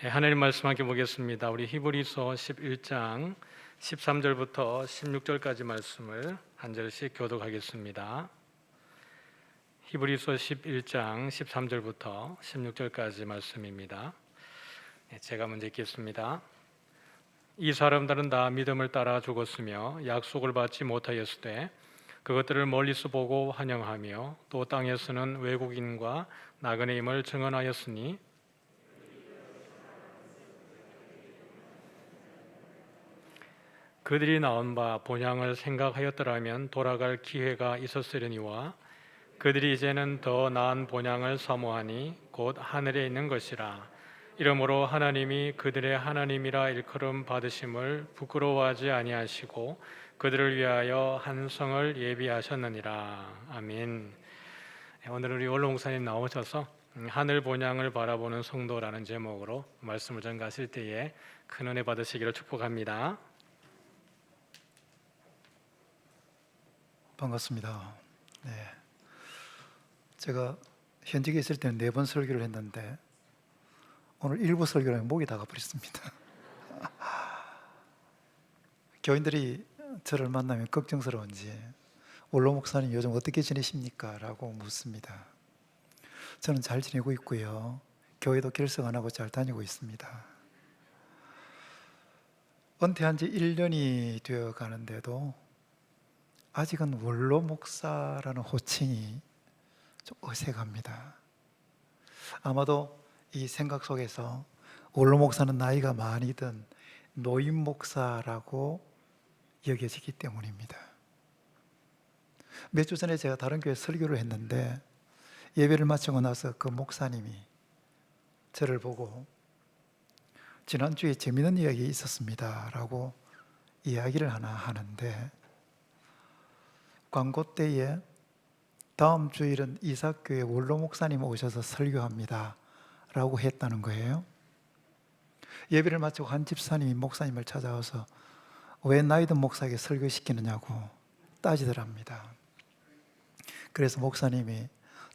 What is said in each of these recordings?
하나님 말씀 함께 보겠습니다. 우리 히브리서 11장 13절부터 16절까지 말씀을 한 절씩 교독하겠습니다. 히브리서 11장 13절부터 16절까지 말씀입니다. 제가 먼저 읽겠습니다. 이 사람들은 다 믿음을 따라 죽었으며 약속을 받지 못하였을 때 그것들을 멀리서 보고 환영하며 또 땅에서는 외국인과 나그네임을 증언하였으니 그들이 낳은 바 본향을 생각하였더라면 돌아갈 기회가 있었으려니와 그들이 이제는 더 나은 본향을 사모하니 곧 하늘에 있는 것이라. 이러므로 하나님이 그들의 하나님이라 일컬음 받으심을 부끄러워하지 아니하시고 그들을 위하여 한 성을 예비하셨느니라. 아멘. 오늘 우리 원로 목사님 나오셔서 하늘 본향을 바라보는 성도라는 제목으로 말씀을 전가하실 때에 큰 은혜 받으시기를 축복합니다. 반갑습니다. 제가 현직에 있을 때는 4번 설교를 했는데 오늘 일부 설교를 하면 목이 다 가버렸습니다. 교인들이 저를 만나면 걱정스러운지 원로 목사님 요즘 어떻게 지내십니까? 라고 묻습니다. 저는 잘 지내고 있고요. 교회도 결석 안 하고 잘 다니고 있습니다. 은퇴한 지 1년이 되어 가는데도 아직은 원로 목사라는 호칭이 좀 어색합니다. 아마도 이 생각 속에서 원로 목사는 나이가 많이 든 노인 목사라고 여겨지기 때문입니다. 몇 주 전에 제가 다른 교회 설교를 했는데 예배를 마치고 나서 그 목사님이 저를 보고 지난주에 재미있는 이야기 있었습니다 라고 이야기를 하나 하는데, 광고 때에 다음 주일은 이삭교회 원로 목사님 오셔서 설교합니다 라고 했다는 거예요. 예배를 마치고 한 집사님이 목사님을 찾아와서 왜 나이든 목사에게 설교시키느냐고 따지더랍니다. 그래서 목사님이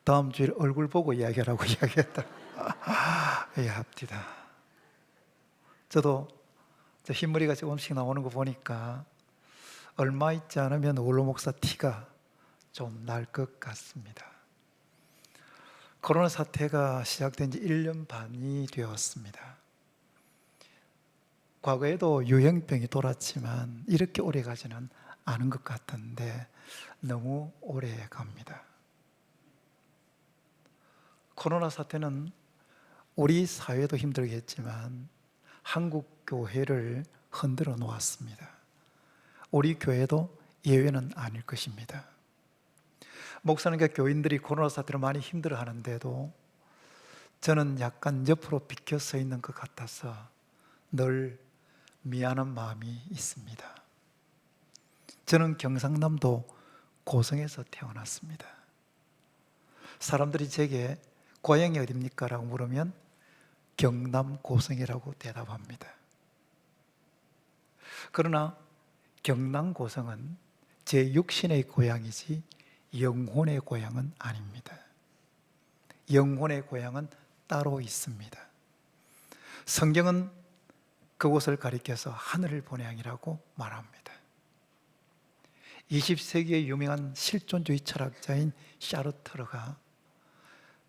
다음 주일 얼굴 보고 이야기하라고 이야기했다. 예, 합디다. 저도 흰머리가 조금씩 나오는 거 보니까 얼마 있지 않으면 원로 목사 티가 좀 날 것 같습니다. 코로나 사태가 시작된 지 1년 반이 되었습니다. 과거에도 유행병이 돌았지만 이렇게 오래 가지는 않은 것 같은데 너무 오래 갑니다. 코로나 사태는 우리 사회도 힘들게 했지만 한국 교회를 흔들어 놓았습니다. 우리 교회도 예외는 아닐 것입니다. 목사님과 교인들이 코로나 사태로 많이 힘들어 하는데도 저는 약간 옆으로 비켜 서 있는 것 같아서 늘 미안한 마음이 있습니다. 저는 경상남도 고성에서 태어났습니다. 사람들이 제게 고향이 어딥니까? 라고 물으면 경남 고성이라고 대답합니다. 그러나 경남 고성은 제 육신의 고향이지 영혼의 고향은 아닙니다. 영혼의 고향은 따로 있습니다. 성경은 그곳을 가리켜서 하늘을 본향이라고 말합니다. 20세기의 유명한 실존주의 철학자인 샤르트르가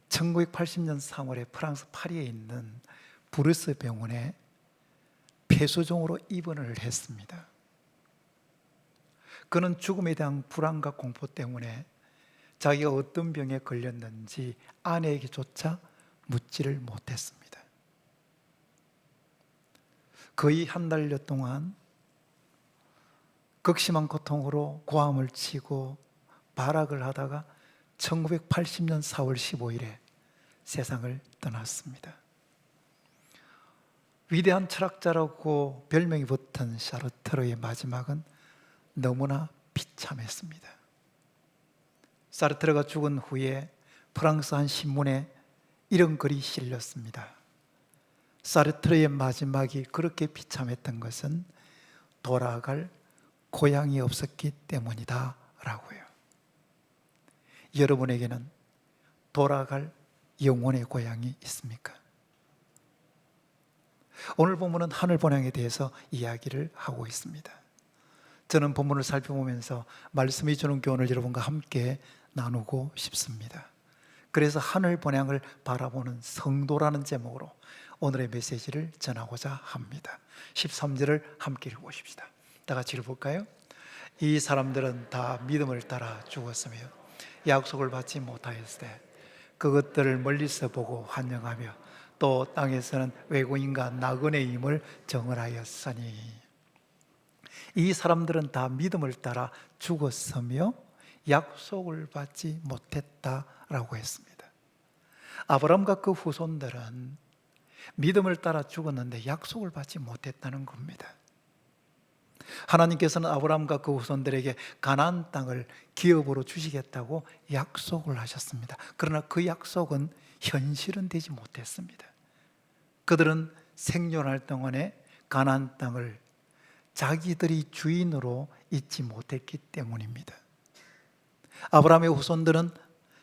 1980년 3월에 프랑스 파리에 있는 부르스 병원에 폐소종으로 입원을 했습니다. 그는 죽음에 대한 불안과 공포 때문에 자기가 어떤 병에 걸렸는지 아내에게조차 묻지를 못했습니다. 거의 한 달여 동안 극심한 고통으로 고함을 치고 발악을 하다가 1980년 4월 15일에 세상을 떠났습니다. 위대한 철학자라고 별명이 붙은 샤르트르의 마지막은 너무나 비참했습니다. 사르트르가 죽은 후에 프랑스 한 신문에 이런 글이 실렸습니다. 사르트르의 마지막이 그렇게 비참했던 것은 돌아갈 고향이 없었기 때문이다 라고요. 여러분에게는 돌아갈 영혼의 고향이 있습니까? 오늘 본문은 하늘 본향에 대해서 이야기를 하고 있습니다. 저는 본문을 살펴보면서 말씀이 주는 교훈을 여러분과 함께 나누고 싶습니다. 그래서 하늘 본향을 바라보는 성도라는 제목으로 오늘의 메시지를 전하고자 합니다. 13절을 함께 읽어보십시다. 다 같이 읽어볼까요? 이 사람들은 다 믿음을 따라 죽었으며 약속을 받지 못하였으되 그것들을 멀리서 보고 환영하며 또 땅에서는 외국인과 나그네임을 정언하였으니, 이 사람들은 다 믿음을 따라 죽었으며 약속을 받지 못했다라고 했습니다. 아브라함과 그 후손들은 믿음을 따라 죽었는데 약속을 받지 못했다는 겁니다. 하나님께서는 아브라함과 그 후손들에게 가나안 땅을 기업으로 주시겠다고 약속을 하셨습니다. 그러나 그 약속은 현실은 되지 못했습니다. 그들은 생존할 동안에 가나안 땅을 자기들이 주인으로 잊지 못했기 때문입니다. 아브라함의 후손들은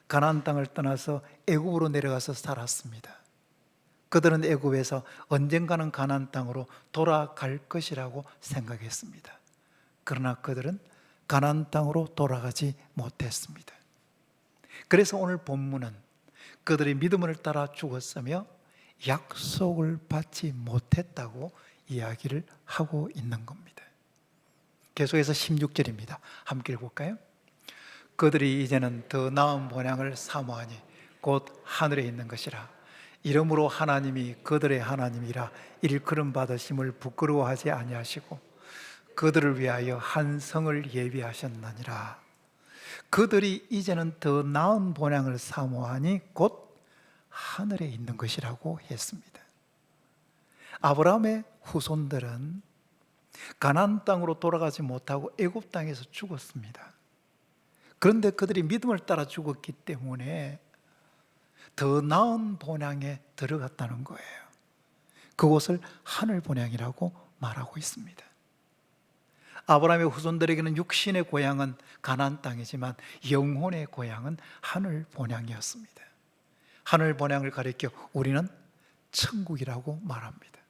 가나안 땅을 떠나서 애굽으로 내려가서 살았습니다. 그들은 애굽에서 언젠가는 가나안 땅으로 돌아갈 것이라고 생각했습니다. 그러나 그들은 가나안 땅으로 돌아가지 못했습니다. 그래서 오늘 본문은 그들이 믿음을 따라 죽었으며 약속을 받지 못했다고 이야기를 하고 있는 겁니다. 계속해서 16절입니다. 함께 읽어볼까요? 그들이 이제는 더 나은 본향을 사모하니 곧 하늘에 있는 것이라. 이러므로 하나님이 그들의 하나님이라 일컬음 받으심을 부끄러워하지 아니하시고 그들을 위하여 한 성을 예비하셨느니라. 그들이 이제는 더 나은 본향을 사모하니 곧 하늘에 있는 것이라고 했습니다. 아브라함의 후손들은 가나안 땅으로 돌아가지 못하고 애굽 땅에서 죽었습니다. 그런데 그들이 믿음을 따라 죽었기 때문에 더 나은 본향에 들어갔다는 거예요. 그곳을 하늘 본향이라고 말하고 있습니다. 아브라함의 후손들에게는 육신의 고향은 가나안 땅이지만 영혼의 고향은 하늘 본향이었습니다. 하늘 본향을 가리켜 우리는 천국이라고 말합니다.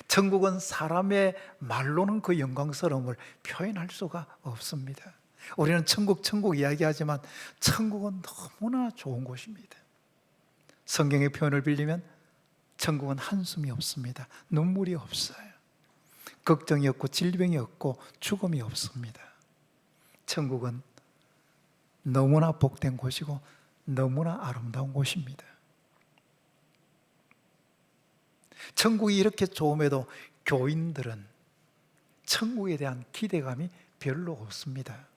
천국은 사람의 말로는 그 영광스러움을 표현할 수가 없습니다. 우리는 천국 이야기하지만 천국은 너무나 좋은 곳입니다. 성경의 표현을 빌리면 천국은 한숨이 없습니다. 눈물이 없어요. 걱정이 없고 질병이 없고 죽음이 없습니다. 천국은 너무나 복된 곳이고 너무나 아름다운 곳입니다. 천국이 이렇게 좋음에도 교인들은 천국에 대한 기대감이 별로 없습니다.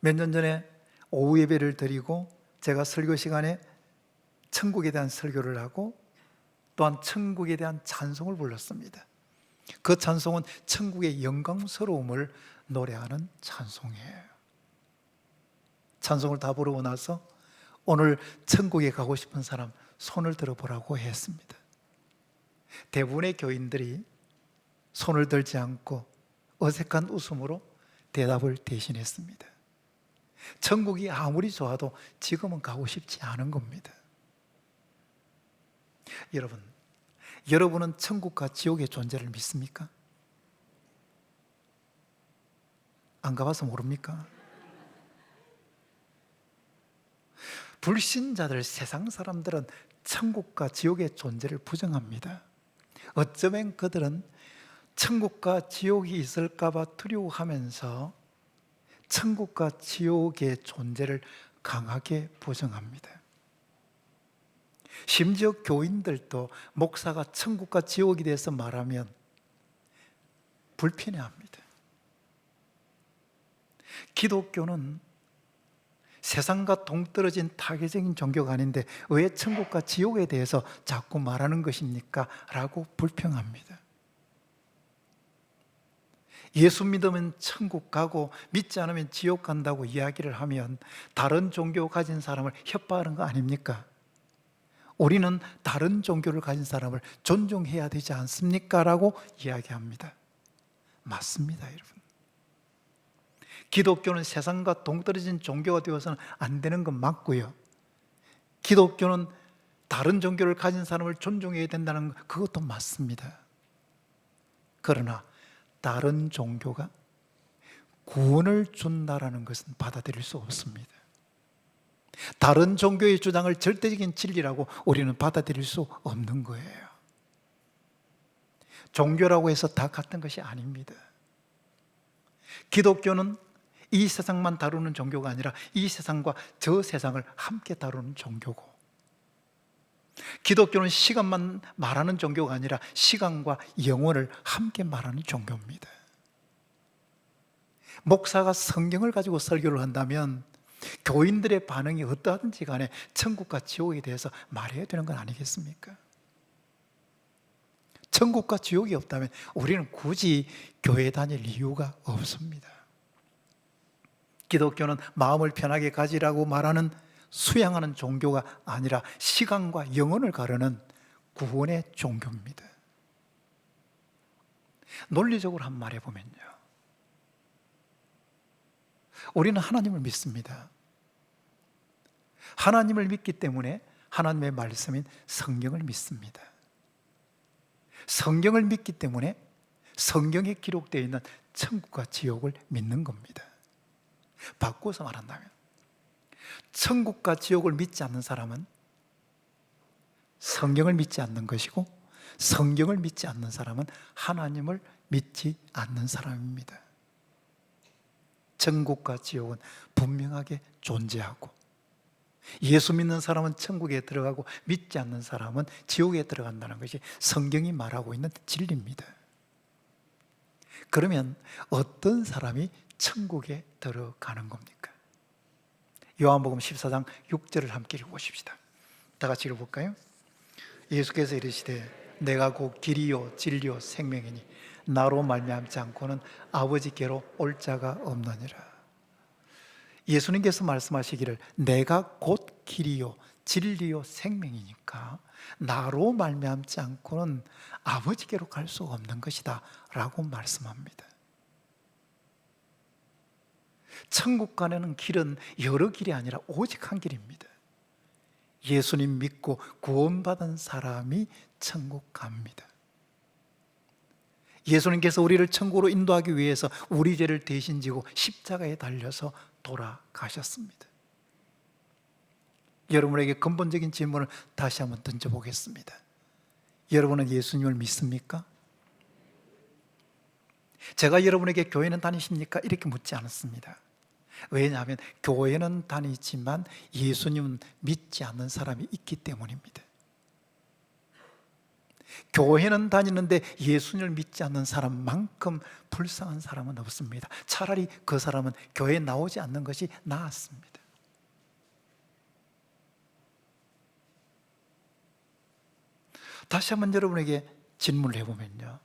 몇 년 전에 오후 예배를 드리고 제가 설교 시간에 천국에 대한 설교를 하고 또한 천국에 대한 찬송을 불렀습니다. 그 찬송은 천국의 영광스러움을 노래하는 찬송이에요. 찬송을 다 부르고 나서 오늘 천국에 가고 싶은 사람 손을 들어보라고 했습니다. 대부분의 교인들이 손을 들지 않고 어색한 웃음으로 대답을 대신했습니다. 천국이 아무리 좋아도 지금은 가고 싶지 않은 겁니다. 여러분은 천국과 지옥의 존재를 믿습니까? 안 가봐서 모릅니까? 불신자들, 세상 사람들은 천국과 지옥의 존재를 부정합니다. 어쩌면 그들은 천국과 지옥이 있을까 봐 두려워하면서 천국과 지옥의 존재를 강하게 부정합니다. 심지어 교인들도 목사가 천국과 지옥에 대해서 말하면 불편해합니다. 기독교는 세상과 동떨어진 타계적인 종교가 아닌데 왜 천국과 지옥에 대해서 자꾸 말하는 것입니까? 라고 불평합니다. 예수 믿으면 천국 가고 믿지 않으면 지옥 간다고 이야기를 하면 다른 종교 가진 사람을 협박하는 거 아닙니까? 우리는 다른 종교를 가진 사람을 존중해야 되지 않습니까? 라고 이야기합니다. 맞습니다, 여러분. 기독교는 세상과 동떨어진 종교가 되어서는 안 되는 건 맞고요. 기독교는 다른 종교를 가진 사람을 존중해야 된다는 그것도 맞습니다. 그러나 다른 종교가 구원을 준다라는 것은 받아들일 수 없습니다. 다른 종교의 주장을 절대적인 진리라고 우리는 받아들일 수 없는 거예요. 종교라고 해서 다 같은 것이 아닙니다. 기독교는 이 세상만 다루는 종교가 아니라 이 세상과 저 세상을 함께 다루는 종교고, 기독교는 시간만 말하는 종교가 아니라 시간과 영혼을 함께 말하는 종교입니다. 목사가 성경을 가지고 설교를 한다면 교인들의 반응이 어떠하든지 간에 천국과 지옥에 대해서 말해야 되는 건 아니겠습니까? 천국과 지옥이 없다면 우리는 굳이 교회 다닐 이유가 없습니다. 기독교는 마음을 편하게 가지라고 말하는 수양하는 종교가 아니라 시간과 영혼을 가르는 구원의 종교입니다. 논리적으로 한번 말해보면요, 우리는 하나님을 믿습니다. 하나님을 믿기 때문에 하나님의 말씀인 성경을 믿습니다. 성경을 믿기 때문에 성경에 기록되어 있는 천국과 지옥을 믿는 겁니다. 바꿔서 말한다면 천국과 지옥을 믿지 않는 사람은 성경을 믿지 않는 것이고, 성경을 믿지 않는 사람은 하나님을 믿지 않는 사람입니다. 천국과 지옥은 분명하게 존재하고, 예수 믿는 사람은 천국에 들어가고 믿지 않는 사람은 지옥에 들어간다는 것이 성경이 말하고 있는 진리입니다. 그러면 어떤 사람이 천국에 들어가는 겁니까? 요한복음 14장 6절을 함께 읽어보십시다. 다 같이 읽어볼까요? 예수께서 이르시되 내가 곧 길이요 진리요 생명이니 나로 말미암지 않고는 아버지께로 올 자가 없느니라. 예수님께서 말씀하시기를 내가 곧 길이요 진리요 생명이니까 나로 말미암지 않고는 아버지께로 갈 수 없는 것이다 라고 말씀합니다. 천국 가는 길은 여러 길이 아니라 오직 한 길입니다. 예수님 믿고 구원받은 사람이 천국 갑니다. 예수님께서 우리를 천국으로 인도하기 위해서 우리 죄를 대신 지고 십자가에 달려서 돌아가셨습니다. 여러분에게 근본적인 질문을 다시 한번 던져보겠습니다. 여러분은 예수님을 믿습니까? 제가 여러분에게 교회는 다니십니까? 이렇게 묻지 않았습니다. 왜냐하면 교회는 다니지만 예수님은 믿지 않는 사람이 있기 때문입니다. 교회는 다니는데 예수님을 믿지 않는 사람만큼 불쌍한 사람은 없습니다. 차라리 그 사람은 교회에 나오지 않는 것이 나았습니다. 다시 한번 여러분에게 질문을 해보면요,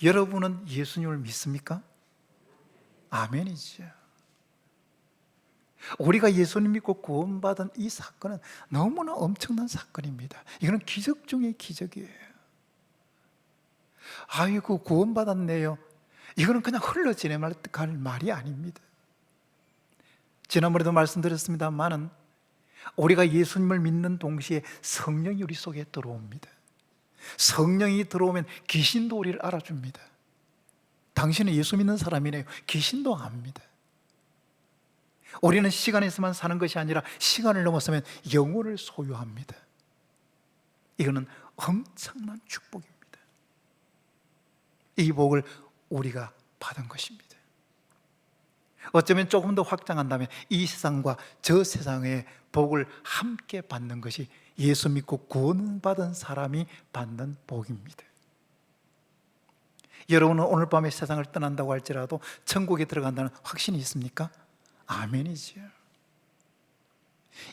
여러분은 예수님을 믿습니까? 아멘이죠. 우리가 예수님 믿고 구원받은 이 사건은 너무나 엄청난 사건입니다. 이거는 기적 중의 기적이에요. 아이고 구원받았네요, 이거는 그냥 흘러 지나갈 말이 아닙니다. 지난번에도 말씀드렸습니다만은 우리가 예수님을 믿는 동시에 성령이 우리 속에 들어옵니다. 성령이 들어오면 귀신도 우리를 알아줍니다. 당신은 예수 믿는 사람이네요. 귀신도 압니다. 우리는 시간에서만 사는 것이 아니라 시간을 넘어서면 영혼을 소유합니다. 이거는 엄청난 축복입니다. 이 복을 우리가 받은 것입니다. 어쩌면 조금 더 확장한다면 이 세상과 저 세상의 복을 함께 받는 것이 예수 믿고 구원받은 사람이 받는 복입니다. 여러분은 오늘 밤에 세상을 떠난다고 할지라도 천국에 들어간다는 확신이 있습니까? 아멘이지요.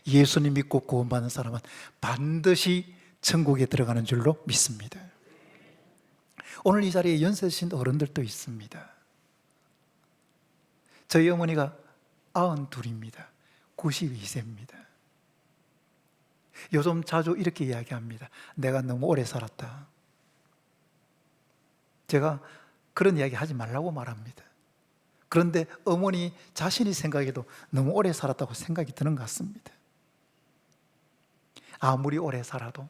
예수님 믿고 구원받는 사람은 반드시 천국에 들어가는 줄로 믿습니다. 오늘 이 자리에 연세 드신 어른들도 있습니다. 저희 어머니가 92입니다. 92세입니다. 요즘 자주 이렇게 이야기합니다. 내가 너무 오래 살았다. 제가 그런 이야기 하지 말라고 말합니다. 그런데 어머니 자신이 생각해도 너무 오래 살았다고 생각이 드는 것 같습니다. 아무리 오래 살아도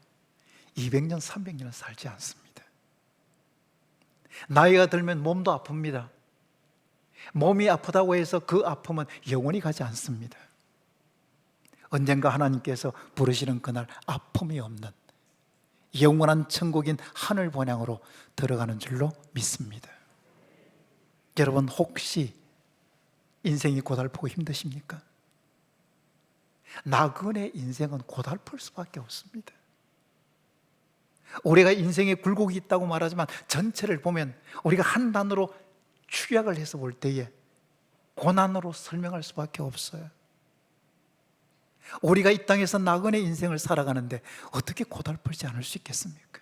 200년, 300년은 살지 않습니다. 나이가 들면 몸도 아픕니다. 몸이 아프다고 해서 그 아픔은 영원히 가지 않습니다. 언젠가 하나님께서 부르시는 그날 아픔이 없는 영원한 천국인 하늘 본향으로 들어가는 줄로 믿습니다. 여러분, 혹시 인생이 고달프고 힘드십니까? 나그네 인생은 고달플 수밖에 없습니다. 우리가 인생에 굴곡이 있다고 말하지만 전체를 보면 우리가 한 단어로 축약을 해서 볼 때에 고난으로 설명할 수밖에 없어요. 우리가 이 땅에서 나그네 인생을 살아가는데 어떻게 고달프지 않을 수 있겠습니까?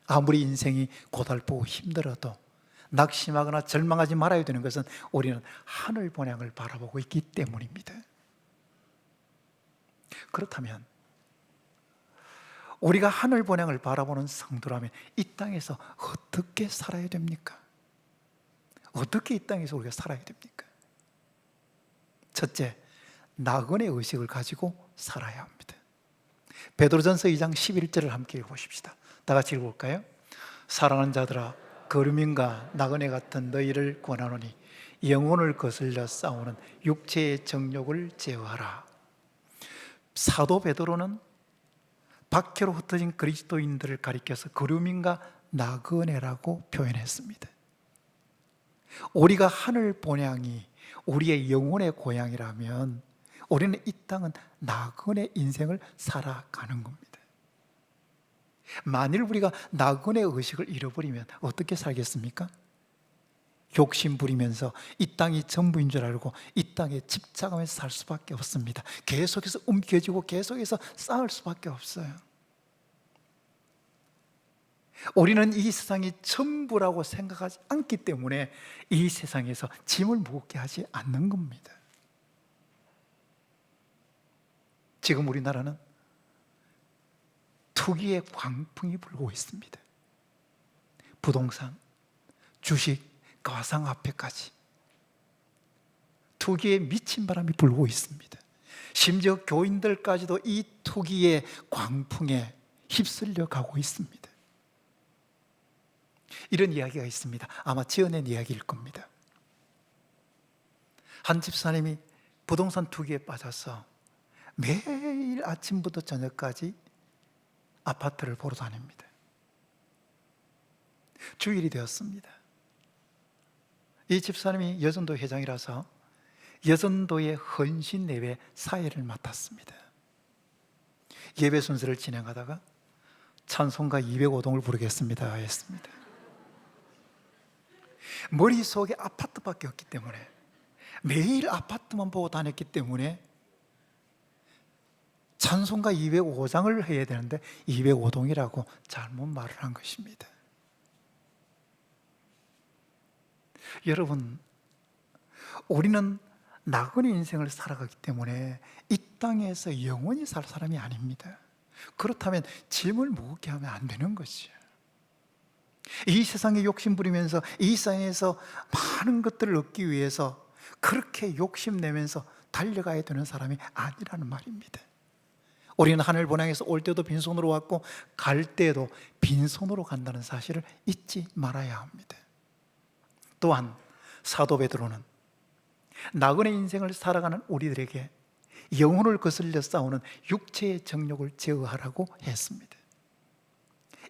아무리 인생이 고달프고 힘들어도 낙심하거나 절망하지 말아야 되는 것은 우리는 하늘 본향을 바라보고 있기 때문입니다. 그렇다면 우리가 하늘 본향을 바라보는 성도라면 이 땅에서 어떻게 살아야 됩니까? 어떻게 이 땅에서 우리가 살아야 됩니까? 첫째, 나그네 의식을 가지고 살아야 합니다. 베드로전서 2장 11절을 함께 읽어보십시다. 다 같이 읽어볼까요? 사랑하는 자들아, 거류민과 나그네 같은 너희를 권하노니 영혼을 거슬려 싸우는 육체의 정욕을 제어하라. 사도 베드로는 박해로 흩어진 그리스도인들을 가리켜서 거류민과 나그네라고 표현했습니다. 우리가 하늘 본향이 우리의 영혼의 고향이라면 우리는 이 땅은 나그네 인생을 살아가는 겁니다. 만일 우리가 나그네 의식을 잃어버리면 어떻게 살겠습니까? 욕심 부리면서 이 땅이 전부인 줄 알고 이 땅에 집착하면서 살 수밖에 없습니다. 계속해서 움켜쥐고 계속해서 쌓을 수밖에 없어요. 우리는 이 세상이 전부라고 생각하지 않기 때문에 이 세상에서 짐을 무겁게 하지 않는 겁니다. 지금 우리나라는 투기의 광풍이 불고 있습니다. 부동산, 주식, 가상화폐까지 투기에 미친 바람이 불고 있습니다. 심지어 교인들까지도 이 투기의 광풍에 휩쓸려 가고 있습니다. 이런 이야기가 있습니다. 아마 지어낸 이야기일 겁니다. 한 집사님이 부동산 투기에 빠져서 매일 아침부터 저녁까지 아파트를 보러 다닙니다. 주일이 되었습니다. 이 집사님이 여전도 회장이라서 여전도의 헌신 예배 사회를 맡았습니다. 예배 순서를 진행하다가 찬송가 205동을 부르겠습니다 했습니다. 머릿속에 아파트밖에 없기 때문에 매일 아파트만 보고 다녔기 때문에 찬송가 205장을 해야 되는데 205동이라고 잘못 말을 한 것입니다. 여러분, 우리는 나그네 인생을 살아가기 때문에 이 땅에서 영원히 살 사람이 아닙니다. 그렇다면 짐을 무겁게 하면 안 되는 것이에요. 이 세상에 욕심 부리면서 이 세상에서 많은 것들을 얻기 위해서 그렇게 욕심내면서 달려가야 되는 사람이 아니라는 말입니다. 우리는 하늘 본향에서 올 때도 빈손으로 왔고 갈 때도 빈손으로 간다는 사실을 잊지 말아야 합니다. 또한 사도 베드로는 나그네 인생을 살아가는 우리들에게 영혼을 거슬려 싸우는 육체의 정욕을 제어하라고 했습니다.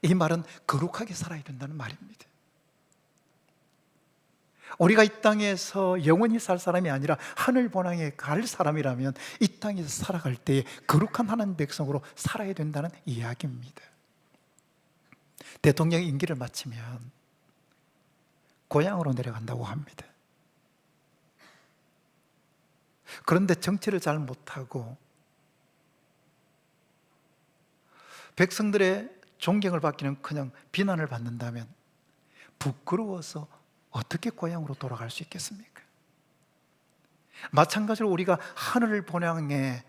이 말은 거룩하게 살아야 된다는 말입니다. 우리가 이 땅에서 영원히 살 사람이 아니라 하늘 본향에 갈 사람이라면 이 땅에서 살아갈 때에 거룩한 하나님 백성으로 살아야 된다는 이야기입니다. 대통령 임기를 마치면 고향으로 내려간다고 합니다. 그런데 정치를 잘 못하고 백성들의 존경을 받기는커녕 비난을 받는다면 부끄러워서 어떻게 고향으로 돌아갈 수 있겠습니까? 마찬가지로 우리가 하늘 본향에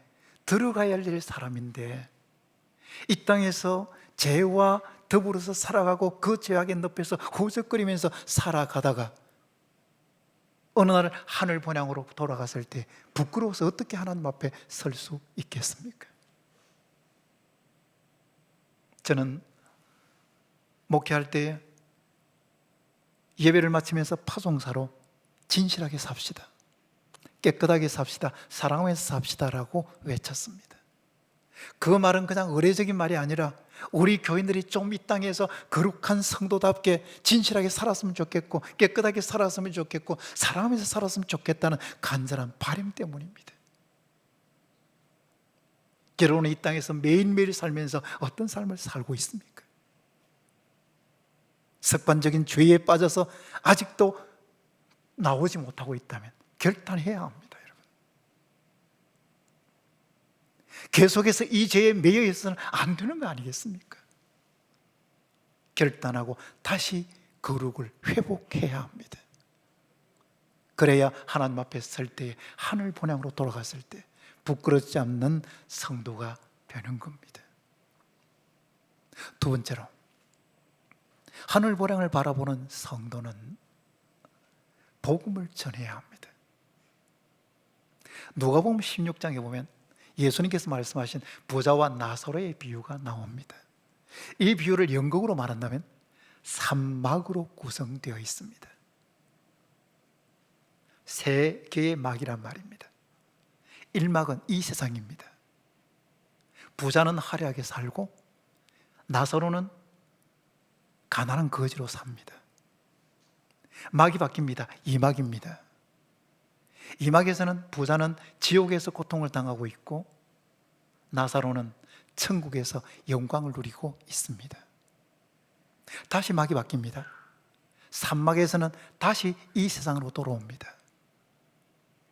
들어가야 할 사람인데 이 땅에서 죄와 더불어서 살아가고 그 죄악의 늪에서 후적거리면서 살아가다가 어느 날 하늘 본향으로 돌아갔을 때 부끄러워서 어떻게 하나님 앞에 설 수 있겠습니까? 저는 목회할 때 예배를 마치면서 파송사로 진실하게 삽시다, 깨끗하게 삽시다, 사랑하면서 삽시다라고 외쳤습니다. 그 말은 그냥 의례적인 말이 아니라 우리 교인들이 좀 이 땅에서 거룩한 성도답게 진실하게 살았으면 좋겠고, 깨끗하게 살았으면 좋겠고, 사랑하면서 살았으면 좋겠다는 간절한 바람 때문입니다. 여러분은 이 땅에서 매일매일 살면서 어떤 삶을 살고 있습니까? 습관적인 죄에 빠져서 아직도 나오지 못하고 있다면 결단해야 합니다, 여러분. 계속해서 이 죄에 매여 있어서는 안 되는 거 아니겠습니까? 결단하고 다시 거룩을 회복해야 합니다. 그래야 하나님 앞에 설 때, 하늘 본향으로 돌아갔을 때 부끄럽지 않는 성도가 되는 겁니다. 두 번째로, 하늘 본향을 바라보는 성도는 복음을 전해야 합니다. 누가복음 16장에 보면 예수님께서 말씀하신 부자와 나사로의 비유가 나옵니다. 이 비유를 영국으로 말한다면 3막으로 구성되어 있습니다. 3개의 막이란 말입니다. 1막은 이 세상입니다. 부자는 화려하게 살고 나사로는 가난한 거지로 삽니다. 막이 바뀝니다. 2막입니다. 2막에서는 부자는 지옥에서 고통을 당하고 있고 나사로는 천국에서 영광을 누리고 있습니다. 다시 막이 바뀝니다. 3막에서는 다시 이 세상으로 돌아옵니다.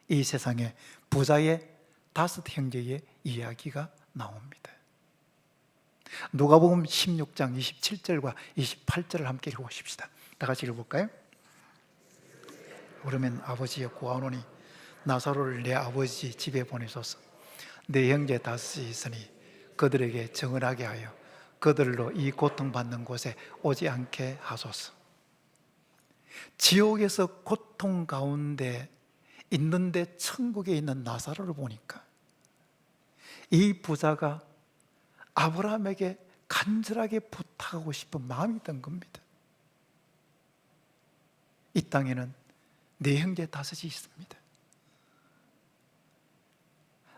이 세상에 부자의 5 형제의 이야기가 나옵니다. 누가복음 16장 27절과 28절을 함께 읽어보십시다. 다 같이 읽어볼까요? 그러면 아버지여 구하노니 나사로를 내 아버지 집에 보내소서. 내 형제 5이 있으니 그들에게 정언하게 하여 그들로 이 고통받는 곳에 오지 않게 하소서. 지옥에서 고통 가운데 있는데 천국에 있는 나사로를 보니까 이 부자가 아브라함에게 간절하게 부탁하고 싶은 마음이 든 겁니다. 이 땅에는 내 형제 5이 있습니다.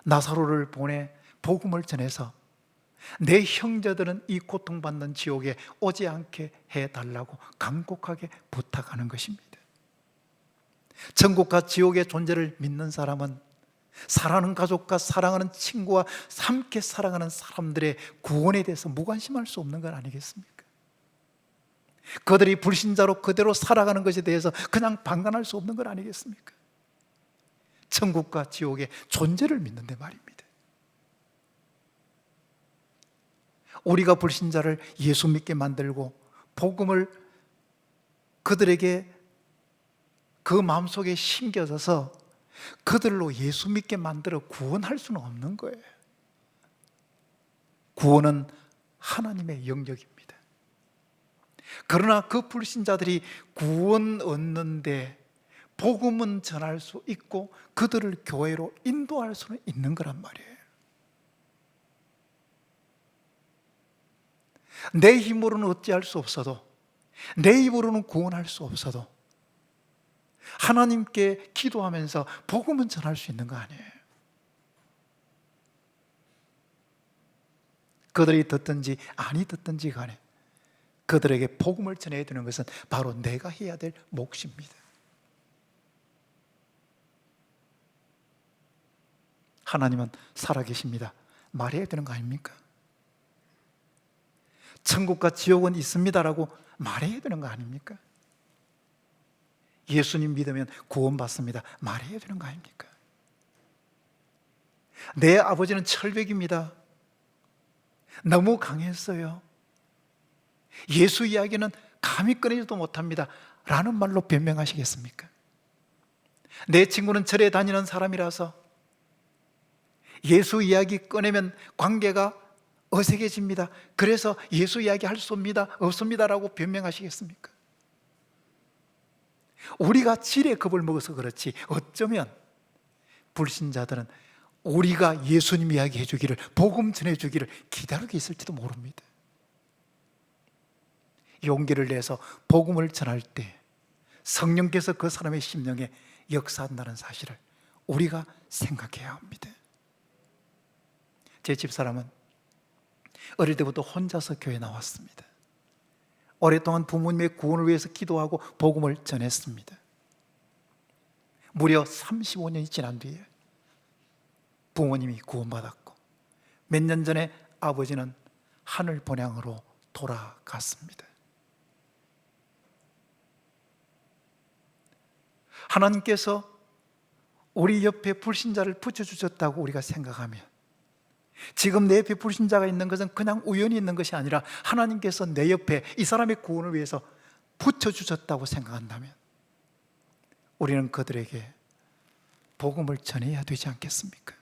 나사로를 보내 복음을 전해서 내 형제들은 이 고통받는 지옥에 오지 않게 해달라고 간곡하게 부탁하는 것입니다. 천국과 지옥의 존재를 믿는 사람은 사랑하는 가족과 사랑하는 친구와 함께 살아가는 사람들의 구원에 대해서 무관심할 수 없는 건 아니겠습니까? 그들이 불신자로 그대로 살아가는 것에 대해서 그냥 방관할 수 없는 건 아니겠습니까? 천국과 지옥의 존재를 믿는데 말입니다. 우리가 불신자를 예수 믿게 만들고 복음을 그들에게 그 마음속에 심겨져서 그들로 예수 믿게 만들어 구원할 수는 없는 거예요. 구원은 하나님의 영역입니다. 그러나 그 불신자들이 구원 얻는데 복음은 전할 수 있고 그들을 교회로 인도할 수는 있는 거란 말이에요. 내 힘으로는 어찌할 수 없어도, 내 입으로는 구원할 수 없어도 하나님께 기도하면서 복음은 전할 수 있는 거 아니에요. 그들이 듣든지 아니 듣든지 간에 그들에게 복음을 전해야 되는 것은 바로 내가 해야 될 몫입니다. 하나님은 살아계십니다. 말해야 되는 거 아닙니까? 천국과 지옥은 있습니다라고 말해야 되는 거 아닙니까? 예수님 믿으면 구원받습니다. 말해야 되는 거 아닙니까? 내 아버지는 철벽입니다. 너무 강했어요. 예수 이야기는 감히 꺼내지도 못합니다. 라는 말로 변명하시겠습니까? 내 친구는 절에 다니는 사람이라서 예수 이야기 꺼내면 관계가 어색해집니다. 그래서 예수 이야기 할 수 없습니다라고 변명하시겠습니까? 우리가 지레 겁을 먹어서 그렇지 어쩌면 불신자들은 우리가 예수님 이야기 해주기를, 복음 전해주기를 기다리고 있을지도 모릅니다. 용기를 내서 복음을 전할 때 성령께서 그 사람의 심령에 역사한다는 사실을 우리가 생각해야 합니다. 제 집사람은 어릴 때부터 혼자서 교회에 나왔습니다. 오랫동안 부모님의 구원을 위해서 기도하고 복음을 전했습니다. 무려 35년이 지난 뒤에 부모님이 구원받았고 몇 년 전에 아버지는 하늘 본향으로 돌아갔습니다. 하나님께서 우리 옆에 불신자를 붙여주셨다고 우리가 생각하면, 지금 내 옆에 불신자가 있는 것은 그냥 우연히 있는 것이 아니라 하나님께서 내 옆에 이 사람의 구원을 위해서 붙여주셨다고 생각한다면 우리는 그들에게 복음을 전해야 되지 않겠습니까?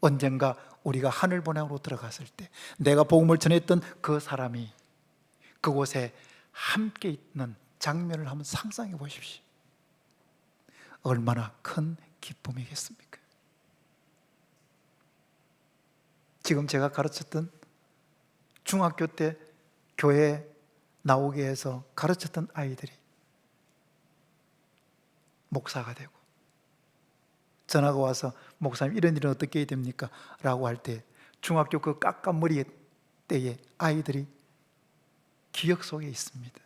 언젠가 우리가 하늘 본향으로 들어갔을 때 내가 복음을 전했던 그 사람이 그곳에 함께 있는 장면을 한번 상상해 보십시오. 얼마나 큰 기쁨이겠습니까? 지금 제가 가르쳤던 중학교 때 교회 나오게 해서 가르쳤던 아이들이 목사가 되고 전화가 와서 목사님 이런 일은 어떻게 해야 됩니까? 라고 할 때 중학교 그 깎아머리 때에 아이들이 기억 속에 있습니다.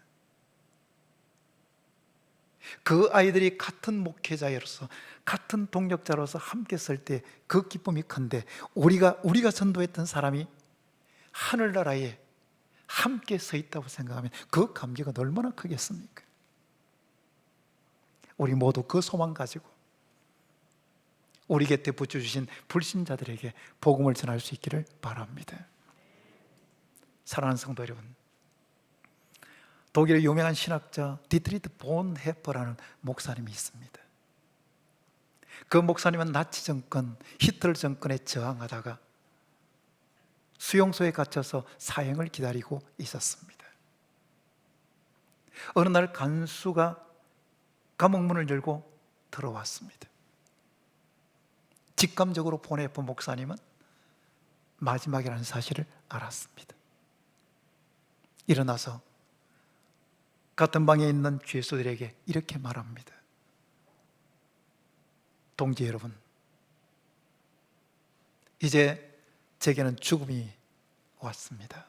그 아이들이 같은 목회자로서 같은 동력자로서 함께 설 때 그 기쁨이 큰데 우리가 전도했던 사람이 하늘나라에 함께 서 있다고 생각하면 그 감격은 얼마나 크겠습니까? 우리 모두 그 소망 가지고 우리 곁에 붙여주신 불신자들에게 복음을 전할 수 있기를 바랍니다. 사랑하는 성도 여러분, 독일의 유명한 신학자 디트리트 본 헤퍼라는 목사님이 있습니다. 그 목사님은 나치 정권, 히틀러 정권에 저항하다가 수용소에 갇혀서 사형을 기다리고 있었습니다. 어느 날 간수가 감옥문을 열고 들어왔습니다. 직감적으로 본 헤퍼 목사님은 마지막이라는 사실을 알았습니다. 일어나서 같은 방에 있는 죄수들에게 이렇게 말합니다. 동지 여러분, 이제 제게는 죽음이 왔습니다.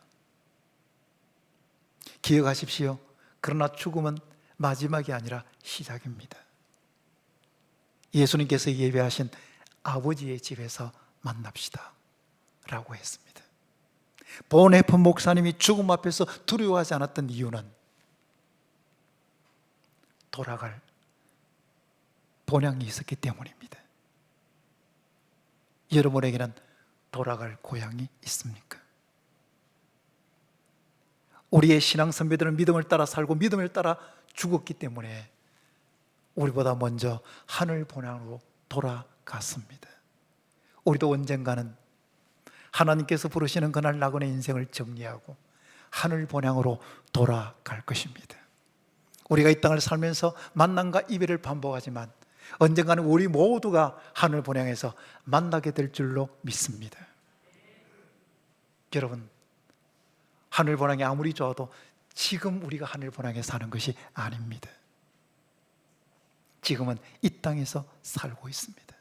기억하십시오. 그러나 죽음은 마지막이 아니라 시작입니다. 예수님께서 예배하신 아버지의 집에서 만납시다 라고 했습니다. 본헤퍼 목사님이 죽음 앞에서 두려워하지 않았던 이유는 돌아갈 본향이 있었기 때문입니다. 여러분에게는 돌아갈 고향이 있습니까? 우리의 신앙 선배들은 믿음을 따라 살고 믿음을 따라 죽었기 때문에 우리보다 먼저 하늘 본향으로 돌아갔습니다. 우리도 언젠가는 하나님께서 부르시는 그날 나그네 인생을 정리하고 하늘 본향으로 돌아갈 것입니다. 우리가 이 땅을 살면서 만남과 이별을 반복하지만 언젠가는 우리 모두가 하늘 본향에서 만나게 될 줄로 믿습니다. 여러분, 하늘 본향이 아무리 좋아도 지금 우리가 하늘 본향에 사는 것이 아닙니다. 지금은 이 땅에서 살고 있습니다.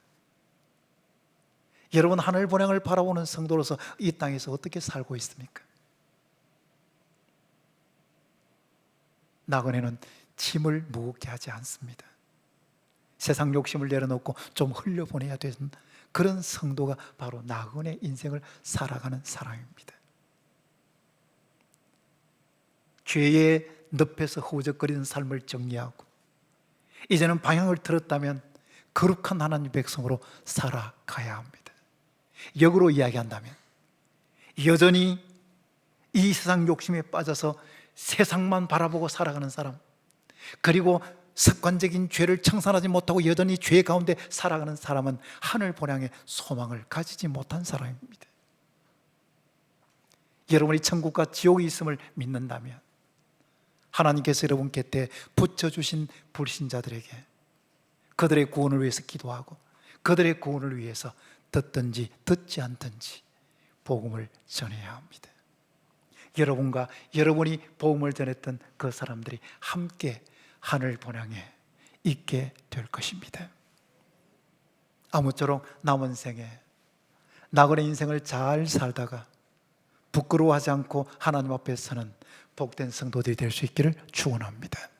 여러분, 하늘 본향을 바라보는 성도로서 이 땅에서 어떻게 살고 있습니까? 나그네는 짐을 무겁게 하지 않습니다. 세상 욕심을 내려놓고 좀 흘려보내야 되는 그런 성도가 바로 나그네 인생을 살아가는 사람입니다. 죄의 늪에서 허우적거리는 삶을 정리하고 이제는 방향을 틀었다면 거룩한 하나님 백성으로 살아가야 합니다. 역으로 이야기한다면 여전히 이 세상 욕심에 빠져서 세상만 바라보고 살아가는 사람, 그리고 습관적인 죄를 청산하지 못하고 여전히 죄 가운데 살아가는 사람은 하늘 본향의 소망을 가지지 못한 사람입니다. 여러분이 천국과 지옥이 있음을 믿는다면 하나님께서 여러분 곁에 붙여주신 불신자들에게 그들의 구원을 위해서 기도하고 그들의 구원을 위해서 듣든지 듣지 않든지 복음을 전해야 합니다. 여러분과 여러분이 복음을 전했던 그 사람들이 함께 하늘 본향에 있게 될 것입니다. 아무쪼록 남은 생에 나그네 인생을 잘 살다가 부끄러워하지 않고 하나님 앞에 서는 복된 성도들이 될 수 있기를 축원합니다.